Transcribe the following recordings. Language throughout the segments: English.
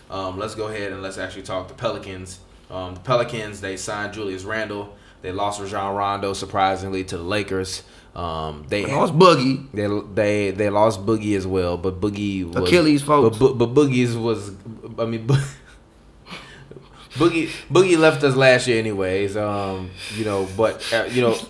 Let's go ahead and let's actually talk the Pelicans. The Pelicans, they signed Julius Randle. They lost Rajon Rondo surprisingly to the Lakers. They lost Boogie. They lost Boogie as well, but Boogie was Achilles, folks. But Boogie's was, I mean, Boogie left us last year, anyways. You know, but Boogie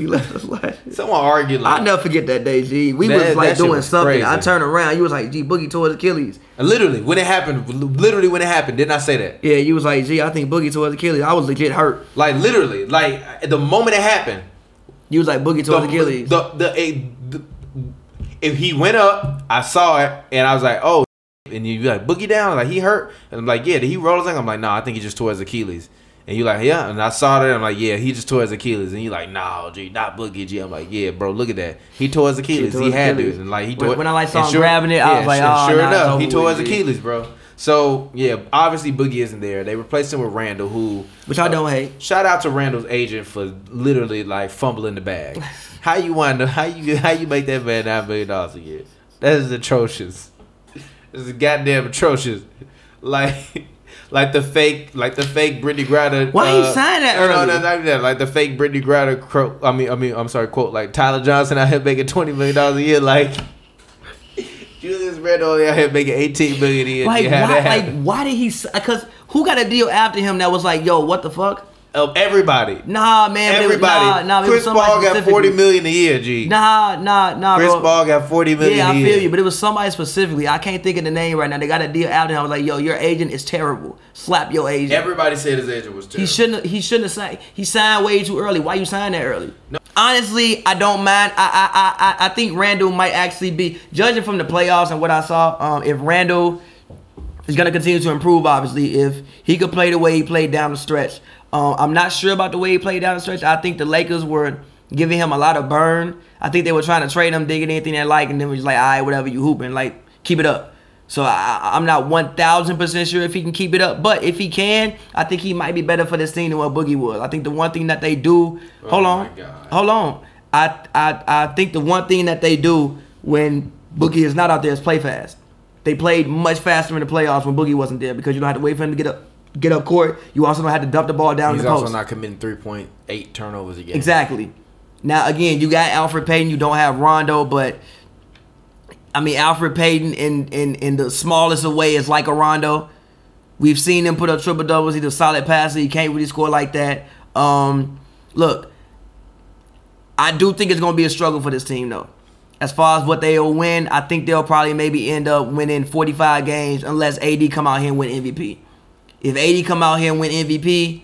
left us last year. Someone argued. Like, I'll never forget that day, G. We was like doing something. Crazy. I turned around. You was like, G, Boogie tore his Achilles. Literally when it happened. Didn't I say that? Yeah, you was like, G, I think Boogie tore his Achilles. I was legit hurt. Like literally, like the moment it happened, you was like, Boogie tore his Achilles. If he went up, I saw it, and I was like, oh. And you like, Boogie down? Like, he hurt? And I'm like, yeah, did he roll his thing? I'm like, nah, I think he just tore his Achilles. And you like, yeah. And I saw that. I'm like, yeah, he just tore his Achilles. And you like, nah, G, not Boogie, G. I'm like, yeah, bro, look at that. He tore his Achilles. He had to. And like, he tore when I like saw him grabbing it, I was like, oh, sure enough, he tore his Achilles, bro. So, yeah, obviously Boogie isn't there. They replaced him with Randall, which I don't hate. Shout out to Randall's agent for literally, like, fumbling the bag. How you make that man $9 million a year? That is atrocious. This is goddamn atrocious. Like the fake Brittany Griner. Why you sign that early? No, not that. Like the fake Brittany Griner quote. I'm sorry, quote. Like Tyler Johnson out here making $20 million a year. Like Julius Randle out here making $18 million a year. Why did he? Because who got a deal after him that was like, yo, what the fuck? Everybody. Nah, man. Everybody. Nah, Chris Paul got $40 million a year, G. Nah, Chris bro. Paul got $40 million a year. Yeah, I feel you, but it was somebody specifically. I can't think of the name right now. They got a deal out there. I was like, yo, your agent is terrible. Slap your agent. Everybody said his agent was terrible. He shouldn't have signed. He signed way too early. Why you sign that early? No. Honestly, I don't mind. I think Randall might actually be, judging from the playoffs and what I saw, if Randall is going to continue to improve, obviously, if he could play the way he played down the stretch. I'm not sure about the way he played down the stretch. I think the Lakers were giving him a lot of burn. I think they were trying to trade him, digging anything they like, and then was just like, all right, whatever, you hooping, like, keep it up. So I'm not 1,000% sure if he can keep it up, but if he can, I think he might be better for this team than what Boogie was. I think the one thing that they do, hold on. I think the one thing that they do when Boogie is not out there is play fast. They played much faster in the playoffs when Boogie wasn't there because you don't have to wait for him to get up court. You also don't have to dump the ball down in the post. He's also not committing 3.8 turnovers a game. Exactly. Now, again, you got Alfred Payton. You don't have Rondo, but I mean, Alfred Payton in the smallest of way is like a Rondo. We've seen him put up triple doubles. He's a solid passer. He can't really score like that. Look, I do think it's going to be a struggle for this team, though. As far as what they'll win, I think they'll probably maybe end up winning 45 games unless AD come out here and win MVP. If AD come out here and win MVP,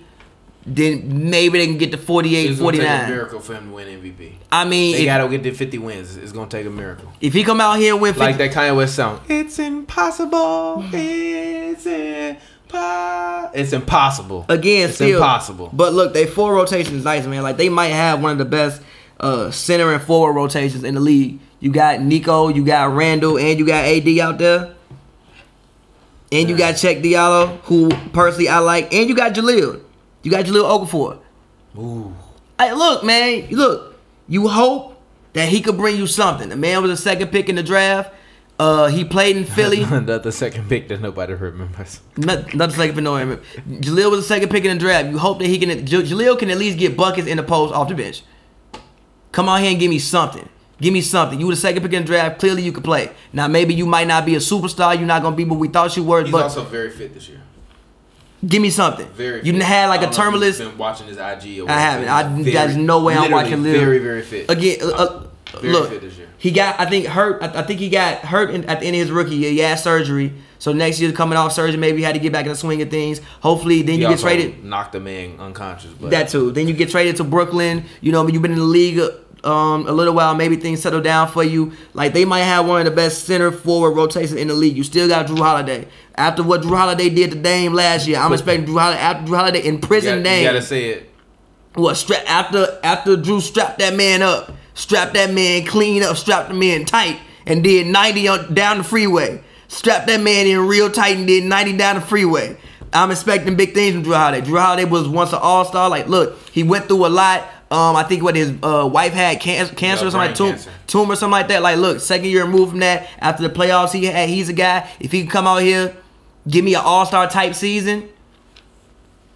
then maybe they can get to 48, 49. It's going to take a miracle for him to win MVP. I mean, they got to get to 50 wins. It's going to take a miracle. If he come out here and win 50. Like that Kanye West song. It's impossible. It's impossible. Again, it's impossible. But look, they four rotations nice, man. Like, they might have one of the best center and forward rotations in the league. You got Nico, you got Randall, and you got AD out there. And you got Check Diallo, who personally I like. And you got Jaleel. You got Jaleel Okafor. Ooh. Hey, look, man. Look, you hope that he could bring you something. The man was a second pick in the draft. He played in Philly. Not the second pick that nobody remembers. Not the second pick nobody remembers. Jaleel was a second pick in the draft. You hope that he can. Jaleel can at least get buckets in the post off the bench. Come out here and give me something. Give me something. You were the second pick in the draft. Clearly, you could play. Now, maybe you might not be a superstar. You're not going to be what we thought you were. He's also very fit this year. Give me something. Very fit. You didn't have like a terminalist. I've been watching his IG. I haven't. There's no way I'm watching Lil. Very, very fit. Again, look, fit this year. He got, I think, hurt. I think he got hurt at the end of his rookie year. He had surgery. So next year, coming off surgery, maybe he had to get back in the swing of things. Hopefully, then you get traded. Knocked the man unconscious. But that too. Then you get traded to Brooklyn. You know, you've been in the league a little while. Maybe things settle down for you. Like, they might have one of the best center forward rotations in the league. You still got Drew Holiday. After what Drew Holiday did to Dame last year, I'm expecting Drew Holiday. After Drew Holiday in prison, Dame. You gotta say it. What? After Drew strapped that man up, strapped that man clean up, strapped the man tight, and did 90 down the freeway. Strapped that man in real tight and did 90 down the freeway. I'm expecting big things from Drew Holiday. Drew Holiday was once an all-star. Like, look, he went through a lot. I think what his wife had cancer or something, like tumor or something like that. Like, look, second year removed from that. After the playoffs he had, he's a guy. If he can come out here give me an all-star type season,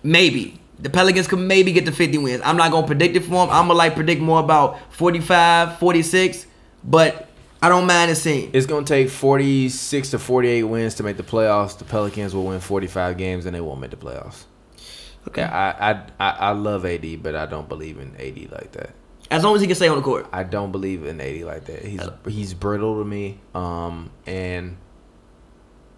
maybe. The Pelicans could maybe get to 50 wins. I'm not going to predict it for them. I'm going to predict more about 45, 46, but I don't mind the scene. It's going to take 46 to 48 wins to make the playoffs. The Pelicans will win 45 games and they won't make the playoffs. Okay. I love AD, but I don't believe in AD like that. As long as he can stay on the court. I don't believe in AD like that. He's brittle to me. And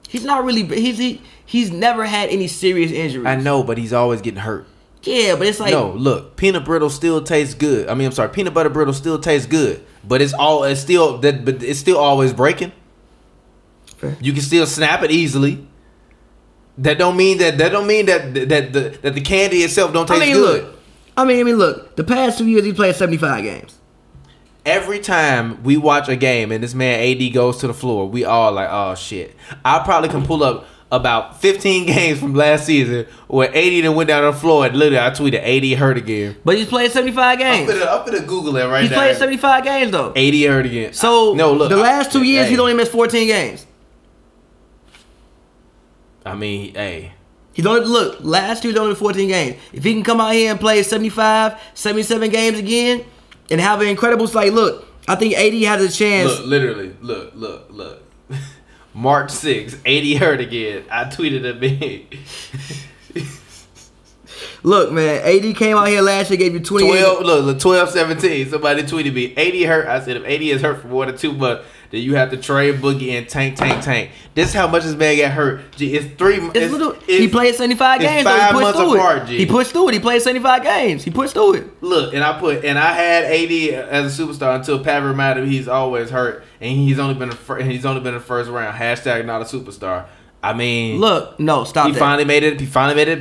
he's not really. He's never had any serious injuries. I know, but he's always getting hurt. Yeah, but it's like, no. Look, peanut brittle still tastes good. I mean, I'm sorry, peanut butter brittle still tastes good, but it's still always breaking. Fair. You can still snap it easily. That don't mean that the candy itself don't taste good. Look. The past 2 years he played 75 games. Every time we watch a game and this man AD goes to the floor, we all like, oh shit. I probably can pull up about 15 games from last season where AD then went down on the floor and literally I tweeted AD hurt again. But he's played 75 games. I'm gonna Google it right now. He's played 75 games though. AD hurt again. So no, look, the last 2 years he's only missed 14 games. I mean, hey. Last 2 years only 14 games. If he can come out here and play 75, 77 games again and have an incredible look, I think AD has a chance. Look, literally, look. March 6th, AD hurt again. I tweeted a big. Look, man, AD came out here last year, gave you 28. 12-17. Somebody tweeted me, AD hurt. I said, if AD is hurt for more than 2 months, then you have to trade Boogie and tank. This is how much this man got hurt. G, it's 3 months. He played 75 games. 5 months apart, G. He pushed through it. He played 75 games. He pushed through it. Look, and I had AD as a superstar until Pavy reminded me he's always hurt, and he's only been in the first round. # not a superstar. I mean, look, no, stop. He finally made it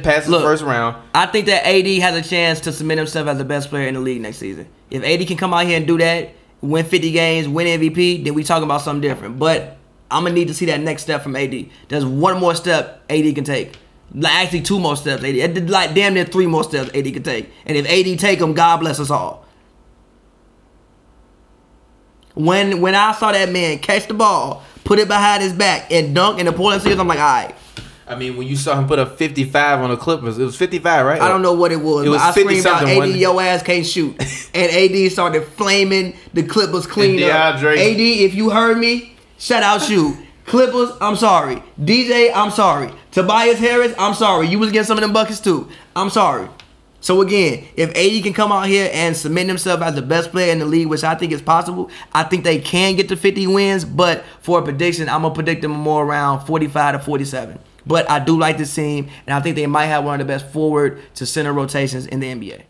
past the first round. I think that AD has a chance to cement himself as the best player in the league next season. If AD can come out here and do that, win 50 games, win MVP, then we talking about something different. But I'm gonna need to see that next step from AD. There's one more step AD can take. Actually, 2 more steps. AD, like damn near 3 more steps AD can take. And if AD take them, God bless us all. When I saw that man catch the ball, put it behind his back, and dunk in the Portland series, I'm like, all right. I mean, when you saw him put up 55 on the Clippers, it was 55, right? I don't know what it was. It was I screamed out, AD, one. your ass can't shoot. And AD started flaming the Clippers clean up. AD, if you heard me, shout out you. Clippers, I'm sorry. DJ, I'm sorry. Tobias Harris, I'm sorry. You was getting some of them buckets too. I'm sorry. So again, if AD can come out here and cement himself as the best player in the league, which I think is possible, I think they can get to 50 wins. But for a prediction, I'm going to predict them more around 45 to 47. But I do like this team, and I think they might have one of the best forward to center rotations in the NBA.